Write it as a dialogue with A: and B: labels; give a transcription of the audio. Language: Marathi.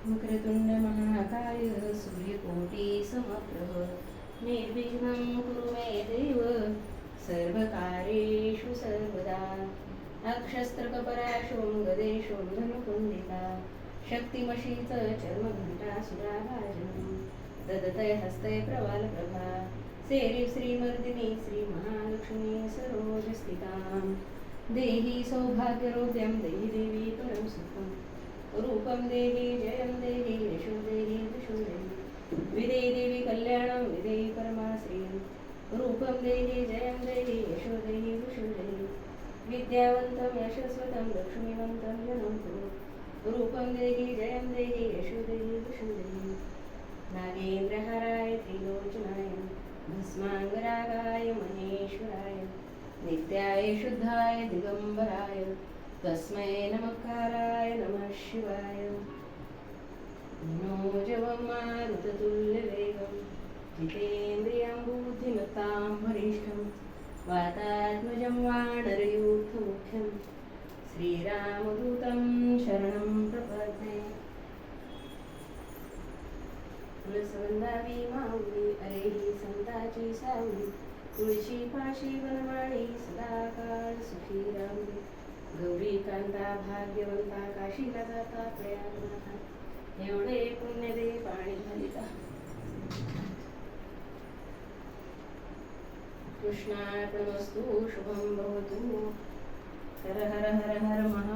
A: वक्रतुंड महाकाय सूर्यकोटी समप्रभ निर्विघ्नं कुरु मे देव सर्वकार्येषु सर्वदा अक्षस्त्रकपराशों गदेशों धनुकुण्डिता शक्तिमशीच चर्मघण्टा सुराभाजनं ददतय हस्ते प्रवालप्रभा सेरि श्रीमर्दिनी श्रीमहालक्ष्मी सरोजस्थितां देहि सौभाग्यरोग्यं देहि देवी परं सुखं रूपं देहि जयं देहि यशो देहि यशो देहि विदेहि देवी कल्याणं विदेहि परमाश्रियं रूपं देहि जयं देहि यशो देहि यशो देहि विद्यावन्तं यशस्वतं लक्ष्मीवन्तं जनं कुरु रूपं देहि जयं देहि यशो देहि यशो देहि नागेन्द्रहाराय त्रिलोचनाय भस्माङ्गरागाय महेश्वराय नित्याय शुद्धाय दिगम्बराय तस्मै नमस्काराय नमः शिवाय मनोजवं मारुततुल्यवेगं जितेन्द्रियं बुद्धिमत्तां वरिष्ठं वातात्मजं वानरयूथमुख्यं श्रीरामदूतं शरणं प्रपद्ये तुळसवंदावी माऊली अरेही संताची सावली तुळशी पाशी वनमाळी सदाकाळ सुखी राहुली गौरी कांता भाग्यवंता काशीला जाता प्रयागनाथा एवढे पुण्य दे पाणी घालिता कृष्णार्पणमस्तु शुभं भवतु हर हर हर हर महा